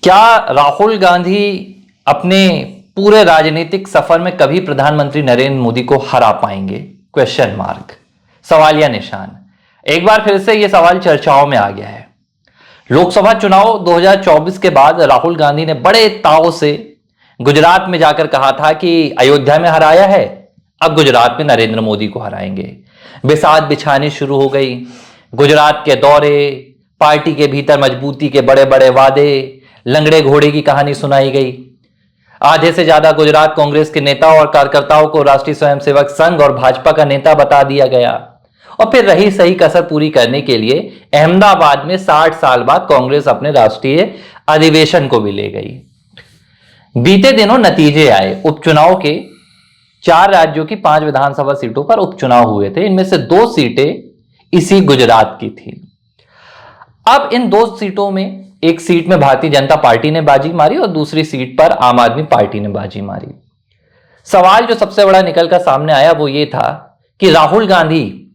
क्या राहुल गांधी अपने पूरे राजनीतिक सफर में कभी प्रधानमंत्री नरेंद्र मोदी को हरा पाएंगे? क्वेश्चन मार्क, सवालिया निशान। एक बार फिर से यह सवाल चर्चाओं में आ गया है। लोकसभा चुनाव 2024 के बाद राहुल गांधी ने बड़े ताव से गुजरात में जाकर कहा था कि अयोध्या में हराया है, अब गुजरात में नरेंद्र मोदी को हराएंगे। बिसात बिछानी शुरू हो गई। गुजरात के दौरे, पार्टी के भीतर मजबूती के बड़े बड़े वादे, लंगड़े घोड़े की कहानी सुनाई गई। आधे से ज्यादा गुजरात कांग्रेस के नेताओं और कार्यकर्ताओं को राष्ट्रीय स्वयंसेवक संघ और भाजपा का नेता बता दिया गया। और फिर रही सही कसर पूरी करने के लिए अहमदाबाद में 60 साल बाद कांग्रेस अपने राष्ट्रीय अधिवेशन को भी ले गई। बीते दिनों नतीजे आए। उपचुनाव के 4 राज्यों की 5 विधानसभा सीटों पर उपचुनाव हुए थे। इनमें से 2 सीटें इसी गुजरात की थी। अब इन 2 सीटों में एक सीट में भारतीय जनता पार्टी ने बाजी मारी और दूसरी सीट पर आम आदमी पार्टी ने बाजी मारी। सवाल जो सबसे बड़ा निकल कर सामने आया वो ये था कि राहुल गांधी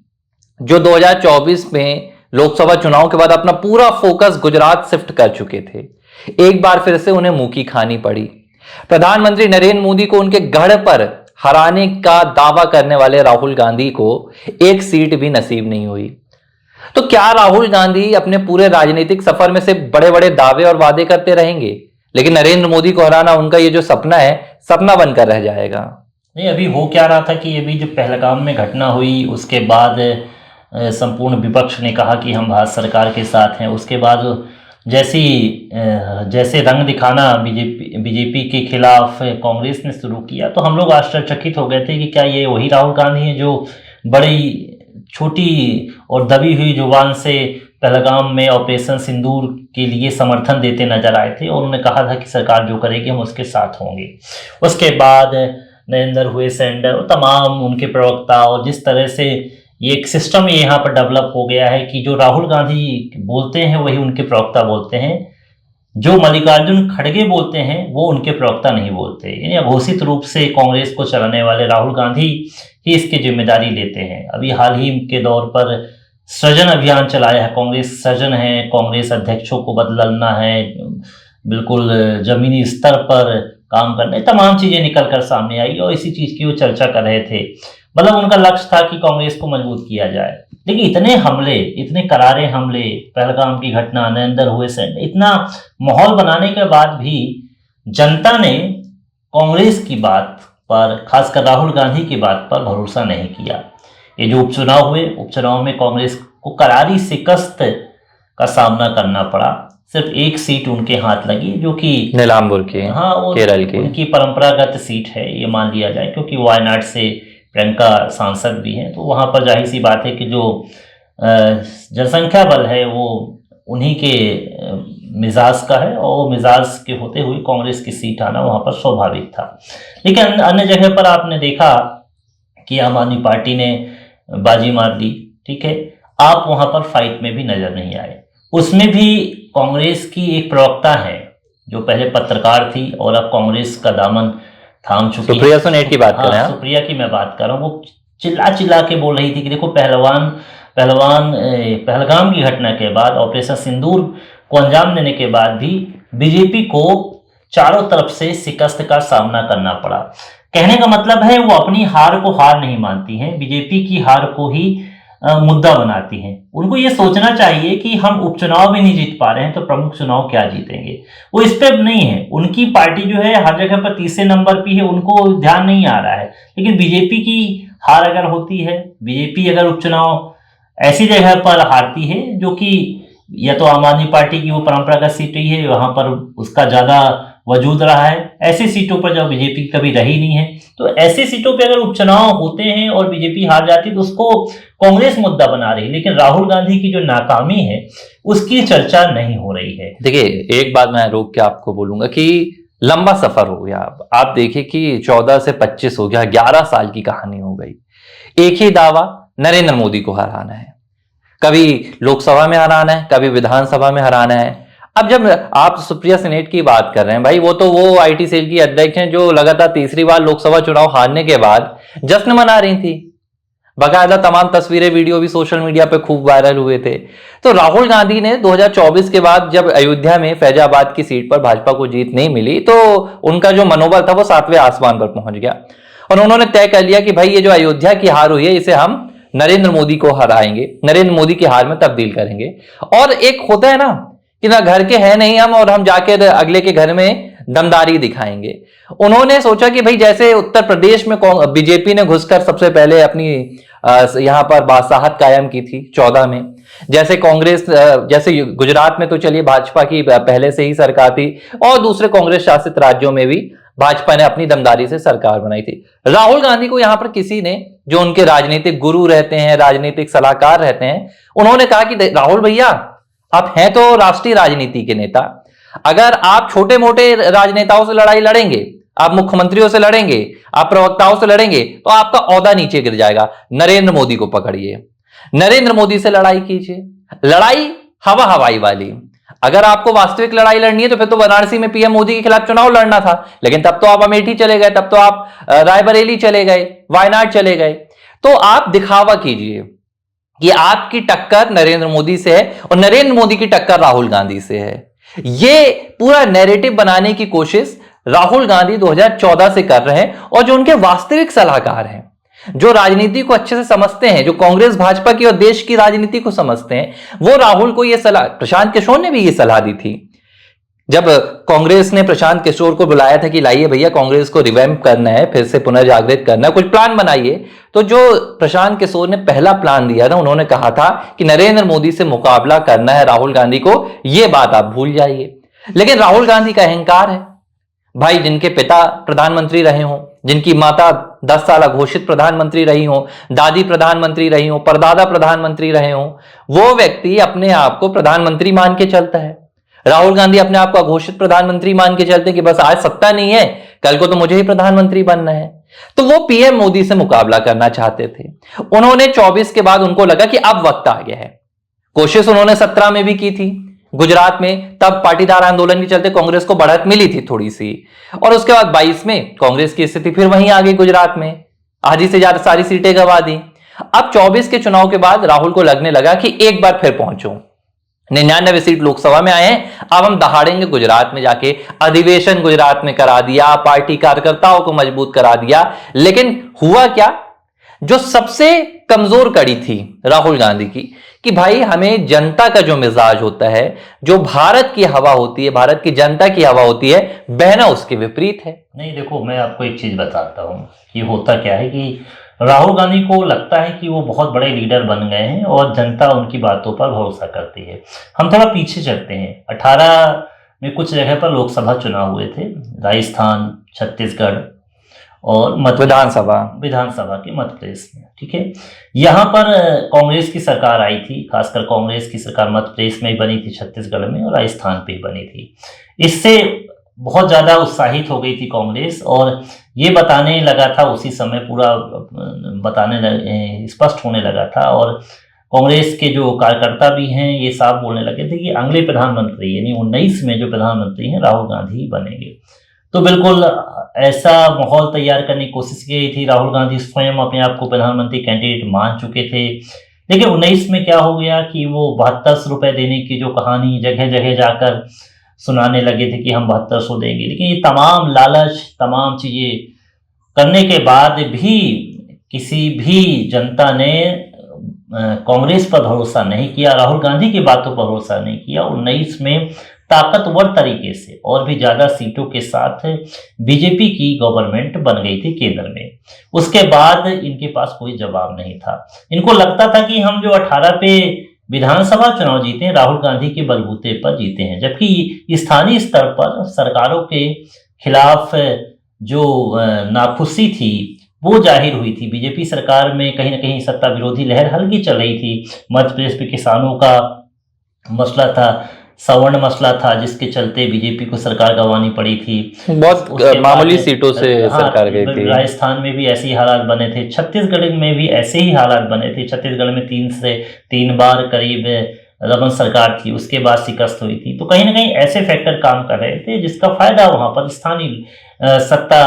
जो 2024 में लोकसभा चुनाव के बाद अपना पूरा फोकस गुजरात शिफ्ट कर चुके थे, एक बार फिर से उन्हें मुंह की खानी पड़ी। प्रधानमंत्री नरेंद्र मोदी को उनके गढ़ पर हराने का दावा करने वाले राहुल गांधी को एक सीट भी नसीब नहीं हुई। तो क्या राहुल गांधी अपने पूरे राजनीतिक सफर में से बड़े बड़े दावे और वादे करते रहेंगे, लेकिन नरेंद्र मोदी को हराना उनका ये जो सपना है, सपना बनकर रह जाएगा? नहीं, अभी हो क्या रहा था कि अभी जो पहलगाम में घटना हुई उसके बाद संपूर्ण विपक्ष ने कहा कि हम भारत सरकार के साथ हैं। उसके बाद जैसे रंग दिखाना बीजेपी के खिलाफ कांग्रेस ने शुरू किया, तो हम लोग आश्चर्यचकित हो गए थे कि क्या ये वही राहुल गांधी हैं जो बड़ी छोटी और दबी हुई जुबान से पहलगाम में ऑपरेशन सिंदूर के लिए समर्थन देते नजर आए थे और उन्होंने कहा था कि सरकार जो करेगी हम उसके साथ होंगे। उसके बाद नरेंद्र हुए सेंडर और तमाम उनके प्रवक्ता, और जिस तरह से ये एक सिस्टम यहाँ पर डेवलप हो गया है कि जो राहुल गांधी बोलते हैं वही उनके प्रवक्ता बोलते हैं, जो मल्लिकार्जुन खड़गे बोलते हैं वो उनके प्रवक्ता नहीं बोलते। यानी अघोषित रूप से कांग्रेस को चलाने वाले राहुल गांधी ही इसकी जिम्मेदारी लेते हैं। अभी हाल ही के दौर पर सृजन अभियान चलाया है, कांग्रेस सृजन है, कांग्रेस अध्यक्षों को बदलना है, बिल्कुल जमीनी स्तर पर काम करने, तमाम चीजें निकल कर सामने आई और इसी चीज की वो चर्चा कर रहे थे। मतलब उनका लक्ष्य था कि कांग्रेस को मजबूत किया जाए। लेकिन इतने हमले, इतने करारे हमले, पहलगाम की घटना, नरेंद्र हुए सेंड, इतना माहौल बनाने के बाद भी जनता ने कांग्रेस की बात पर, खासकर राहुल गांधी की बात पर भरोसा नहीं किया। ये जो उपचुनाव हुए, उपचुनाव में कांग्रेस को करारी शिकस्त का सामना करना पड़ा। सिर्फ एक सीट उनके हाथ लगी जो कि नीलांबुर की, हाँ, वो केरल की उनकी परंपरागत सीट है, ये मान लिया जाए, क्योंकि वायनाड से प्रियंका सांसद भी हैं। तो वहाँ पर जाहिर सी बात है कि जो जनसंख्या बल है वो उन्हीं के मिजाज का है और वो मिजाज के होते हुए कांग्रेस की सीट आना वहाँ पर स्वाभाविक था। लेकिन अन्य जगह पर आपने देखा कि आम आदमी पार्टी ने बाजी मार दी। ठीक है, आप वहाँ पर फाइट में भी नजर नहीं आए। उसमें भी कांग्रेस की एक प्रवक्ता है जो पहले पत्रकार थी और अब कांग्रेस का दामन थाम चुकी है। सुप्रिया सुनेट की बात कर रहे हैं? सुप्रिया की मैं बात कर रहा हूँ। वो चिल्ला के बोल रही थी कि देखो पहलगाम की घटना के बाद, ऑपरेशन सिंदूर को अंजाम देने के बाद भी बीजेपी को चारों तरफ से शिकस्त का सामना करना पड़ा। कहने का मतलब है वो अपनी हार को हार नहीं मानती हैं, बीजेपी की हार को ही मुद्दा बनाती हैं। उनको ये सोचना चाहिए कि हम उपचुनाव भी नहीं जीत पा रहे हैं तो प्रमुख चुनाव क्या जीतेंगे। वो इस पर नहीं है। उनकी पार्टी जो है हर जगह पर तीसरे नंबर पे है, उनको ध्यान नहीं आ रहा है। लेकिन बीजेपी की हार अगर होती है, बीजेपी अगर उपचुनाव ऐसी जगह पर हारती है जो कि या तो आम आदमी पार्टी की वो परंपरागत सीट ही है, वहां पर उसका ज्यादा वजूद रहा है, ऐसी सीटों पर जब बीजेपी कभी रही नहीं है, तो ऐसी सीटों पे अगर उपचुनाव होते हैं और बीजेपी हार जाती है तो उसको कांग्रेस मुद्दा बना रही है। लेकिन राहुल गांधी की जो नाकामी है उसकी चर्चा नहीं हो रही है। देखिए, एक बात मैं रोक के आपको बोलूंगा कि लंबा सफर हो गया। आप देखिए कि 14 से 25 हो गया, 11 साल की कहानी हो गई। एक ही दावा, नरेंद्र मोदी को हराना है, कभी लोकसभा में हराना है, कभी विधानसभा में हराना है। अब जब आप सुप्रिया सेनेट की बात कर रहे हैं, भाई वो आईटी सेल की अध्यक्ष हैं जो लगातार तीसरी बार लोकसभा चुनाव हारने के बाद जश्न मना रही थी। बाकायदा तमाम तस्वीरें वीडियो भी सोशल मीडिया पे खूब वायरल हुए थे। तो राहुल गांधी ने 2024 के बाद जब अयोध्या में फैजाबाद की सीट पर भाजपा को जीत नहीं मिली तो उनका जो मनोबल था वो 7वें आसमान पर पहुंच गया और उन्होंने तय कर लिया कि भाई ये जो अयोध्या की हार हुई है इसे हम नरेंद्र मोदी को हराएंगे, नरेंद्र मोदी की हार में तब्दील करेंगे। और एक होता है ना कि ना घर के हैं नहीं हम और हम जाके अगले के घर में दमदारी दिखाएंगे। उन्होंने सोचा कि भाई जैसे उत्तर प्रदेश में बीजेपी ने घुसकर सबसे पहले अपनी यहां पर बादशाहत कायम की थी 14 में, जैसे कांग्रेस जैसे गुजरात में तो चलिए भाजपा की पहले से ही सरकार थी और दूसरे कांग्रेस शासित राज्यों में भी भाजपा ने अपनी दमदारी से सरकार बनाई थी। राहुल गांधी को यहां पर किसी ने, जो उनके राजनीतिक गुरु रहते हैं, राजनीतिक सलाहकार रहते हैं, उन्होंने कहा कि राहुल भैया आप हैं तो राष्ट्रीय राजनीति के नेता, अगर आप छोटे मोटे राजनेताओं से लड़ाई लड़ेंगे, आप मुख्यमंत्रियों से लड़ेंगे, आप प्रवक्ताओं से लड़ेंगे तो आपका ओहदा नीचे गिर जाएगा। नरेंद्र मोदी को पकड़िए, नरेंद्र मोदी से लड़ाई कीजिए, लड़ाई हवा हवाई वाली। अगर आपको वास्तविक लड़ाई लड़नी है तो फिर तो वाराणसी में पीएम मोदी के खिलाफ चुनाव लड़ना था, लेकिन तब तो आप अमेठी चले गए, तब तो आप रायबरेली चले गए, वायनाड चले गए। तो आप दिखावा कीजिए कि आपकी टक्कर नरेंद्र मोदी से है और नरेंद्र मोदी की टक्कर राहुल गांधी से है। ये पूरा नैरेटिव बनाने की कोशिश राहुल गांधी 2014 से कर रहे हैं और जो उनके वास्तविक सलाहकार हैं, जो राजनीति को अच्छे से समझते हैं, जो कांग्रेस भाजपा की और देश की राजनीति को समझते हैं, वो राहुल को यह सलाह, प्रशांत किशोर ने भी ये सलाह दी थी जब कांग्रेस ने प्रशांत किशोर को बुलाया था कि लाइए भैया कांग्रेस को रिवैम्प करना है, फिर से पुनर्जागृत करना है, कुछ प्लान बनाइए। तो जो प्रशांत किशोर ने पहला प्लान दिया था, उन्होंने कहा था कि नरेंद्र मोदी से मुकाबला करना है राहुल गांधी को, यह बात आप भूल जाइए। लेकिन राहुल गांधी का अहंकार है भाई, जिनके पिता प्रधानमंत्री रहे हों, जिनकी माता 10 साल घोषित प्रधानमंत्री रही हो, दादी प्रधानमंत्री रही हो, परदादा प्रधानमंत्री रहे हो, वो व्यक्ति अपने आप को प्रधानमंत्री मान के चलता है। राहुल गांधी अपने आप को घोषित प्रधानमंत्री मान के चलते कि बस आज सत्ता नहीं है, कल को तो मुझे ही प्रधानमंत्री बनना है। तो वो पीएम मोदी से मुकाबला करना चाहते थे। उन्होंने 24 के बाद उनको लगा कि अब वक्त आ गया है। कोशिश उन्होंने 17 में भी की थी गुजरात में, तब पाटीदार आंदोलन के चलते कांग्रेस को बढ़त मिली थी थोड़ी सी, और उसके बाद 22 में कांग्रेस की स्थिति फिर वहीं आ गई, गुजरात में आधी से ज्यादा सारी सीटें गंवा दी। अब 24 के चुनाव के बाद राहुल को लगने लगा कि एक बार फिर पहुंचो, 99 सीट लोकसभा में आए हैं, अब हम दहाड़ेंगे गुजरात में जाके। अधिवेशन गुजरात में करा दिया, पार्टी कार्यकर्ताओं को मजबूत करा दिया। लेकिन हुआ क्या, जो सबसे कमजोर कड़ी थी राहुल गांधी की, कि भाई हमें जनता का जो मिजाज होता है, जो भारत की हवा होती है, भारत की जनता की हवा होती है, बहना उसके विपरीत है। नहीं देखो, मैं आपको एक चीज बताता हूँ कि होता क्या है कि राहुल गांधी को लगता है कि वो बहुत बड़े लीडर बन गए हैं और जनता उनकी बातों पर भरोसा करती है। हम थोड़ा पीछे चलते हैं, 18 में कुछ जगह पर लोकसभा चुनाव हुए थे, राजस्थान, छत्तीसगढ़ और विधानसभा के मध्य प्रदेश में, ठीक है। यहाँ पर कांग्रेस की सरकार आई थी, खासकर कांग्रेस की सरकार मध्य प्रदेश में ही बनी थी, छत्तीसगढ़ में और राजस्थान पे ही बनी थी। इससे बहुत ज्यादा उत्साहित हो गई थी कांग्रेस और ये बताने लगा था उसी समय, पूरा स्पष्ट होने लगा था और कांग्रेस के जो कार्यकर्ता भी हैं ये साफ बोलने लगे थे कि अगले प्रधानमंत्री यानी 19 में जो प्रधानमंत्री हैं राहुल गांधी ही बनेंगे। तो बिल्कुल ऐसा माहौल तैयार करने की कोशिश की गई थी। राहुल गांधी स्वयं अपने आप को प्रधानमंत्री कैंडिडेट मान चुके थे, लेकिन 19 में क्या हो गया कि वो 72 रुपए देने की जो कहानी जगह जगह जाकर सुनाने लगे थे कि हम 7200 देंगे। लेकिन ये तमाम लालच, तमाम चीजें करने के बाद भी किसी भी जनता ने कांग्रेस पर भरोसा नहीं किया, राहुल गांधी की बातों पर भरोसा नहीं किया। 19 में ताकतवर तरीके से और भी ज्यादा सीटों के साथ बीजेपी की गवर्नमेंट बन गई थी केंद्र में। उसके बाद इनके पास कोई जवाब नहीं था। इनको लगता था कि हम जो 18 पे विधानसभा चुनाव जीते हैं राहुल गांधी के बलबूते पर जीते हैं, जबकि स्थानीय स्तर पर सरकारों के खिलाफ जो नाखुशी थी वो जाहिर हुई थी। बीजेपी सरकार में कहीं ना कहीं सत्ता विरोधी लहर हल्की चल रही थी। मध्य प्रदेश में किसानों का मसला था, सवर्ण मसला था, जिसके चलते बीजेपी को सरकार गंवानी पड़ी थी। बहुत मामूली सीटों से सरकार गई थी। राजस्थान में भी ऐसे ही हालात बने थे, छत्तीसगढ़ में भी ऐसे ही हालात बने थे। छत्तीसगढ़ में 3 से 3 बार करीब रमन सरकार थी, उसके बाद शिकस्त हुई थी, तो कहीं ना कहीं ऐसे फैक्टर काम कर रहे थे जिसका फायदा वहां पर स्थानीय सत्ता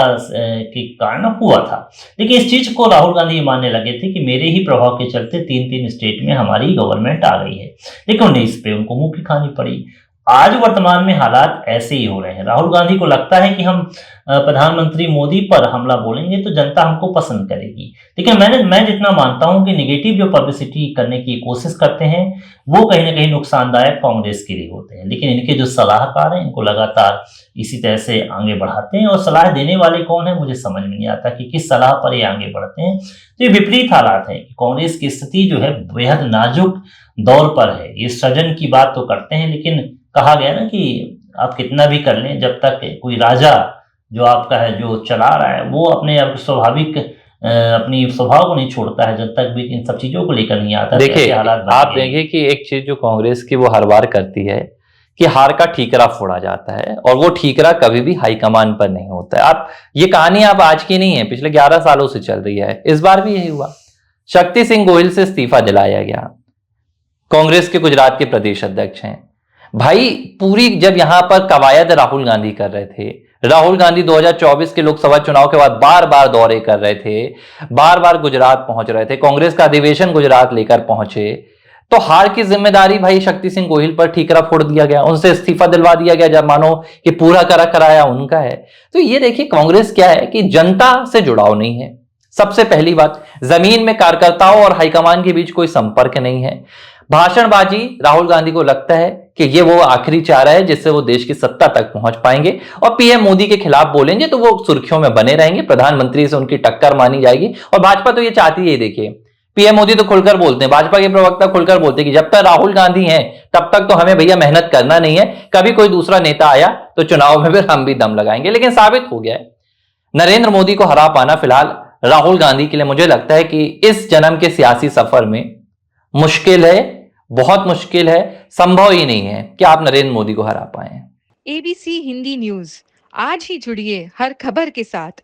के कारण हुआ था। लेकिन इस चीज को राहुल गांधी मानने लगे थे कि मेरे ही प्रभाव के चलते 3-3 स्टेट में हमारी गवर्नमेंट आ गई है, लेकिन उन्हें इस पे उनको मुंह की खानी पड़ी। आज वर्तमान में हालात ऐसे ही हो रहे हैं। राहुल गांधी को लगता है कि हम प्रधानमंत्री मोदी पर हमला बोलेंगे तो जनता हमको पसंद करेगी, लेकिन मैं जितना मानता हूं कि निगेटिव जो पब्लिसिटी करने की कोशिश करते हैं वो कहीं ना कहीं नुकसानदायक कांग्रेस के लिए होते हैं। लेकिन इनके जो सलाहकार हैं इनको लगातार इसी तरह से आगे बढ़ाते हैं, और सलाह देने वाले कौन है मुझे समझ में नहीं आता कि किस सलाह पर ये आगे बढ़ते हैं। तो ये विपरीत हालात है कि कांग्रेस की स्थिति जो है बेहद नाजुक दौर पर है। ये सृजन की बात तो करते हैं, लेकिन कहा गया ना कि आप कितना भी कर लें, जब तक कोई राजा जो आपका है जो चला रहा है वो अपने स्वाभाविक अपनी स्वभाव को नहीं छोड़ता है, जब तक भी इन सब चीजों को लेकर नहीं आता। देखिए, हालात आप देखिए कि एक चीज जो कांग्रेस की वो हर बार करती है कि हार का ठीकरा फोड़ा जाता है, और वो ठीकरा कभी भी हाईकमान पर नहीं होता है। आप ये कहानी आप आज की नहीं है, पिछले 11 सालों से चल रही है। इस बार भी यही हुआ। शक्ति सिंह गोहिल से इस्तीफा दिलाया गया, कांग्रेस के गुजरात के प्रदेश अध्यक्ष हैं भाई। पूरी जब यहां पर कवायद राहुल गांधी कर रहे थे, राहुल गांधी 2024 के लोकसभा चुनाव के बाद बार बार दौरे कर रहे थे, बार बार गुजरात पहुंच रहे थे, कांग्रेस का अधिवेशन गुजरात लेकर पहुंचे, तो हार की जिम्मेदारी भाई शक्ति सिंह गोहिल पर ठीकरा फोड़ दिया गया, उनसे इस्तीफा दिलवा दिया गया, जब मानो कि पूरा करा कराया उनका है। तो ये देखिए कांग्रेस क्या है कि जनता से जुड़ाव नहीं है। सबसे पहली बात, जमीन में कार्यकर्ताओं और हाईकमान के बीच कोई संपर्क नहीं है। भाषणबाजी, राहुल गांधी को लगता है कि ये वो आखिरी चारा है जिससे वो देश की सत्ता तक पहुंच पाएंगे, और पीएम मोदी के खिलाफ बोलेंगे तो वो सुर्खियों में बने रहेंगे, प्रधानमंत्री से उनकी टक्कर मानी जाएगी। और भाजपा तो ये चाहती है, देखिए पीएम मोदी तो खुलकर बोलते हैं, भाजपा के प्रवक्ता खुलकर बोलते हैं कि जब तक राहुल गांधी हैं तब तक तो हमें भैया मेहनत करना नहीं है, कभी कोई दूसरा नेता आया तो चुनाव में फिर हम भी दम लगाएंगे। लेकिन साबित हो गया है नरेंद्र मोदी को हरा पाना फिलहाल राहुल गांधी के लिए मुझे लगता है कि इस जन्म के सियासी सफर में मुश्किल है, बहुत मुश्किल है, संभव ही नहीं है कि आप नरेंद्र मोदी को हरा पाएं। एबीसी हिंदी न्यूज, आज ही जुड़िए हर खबर के साथ।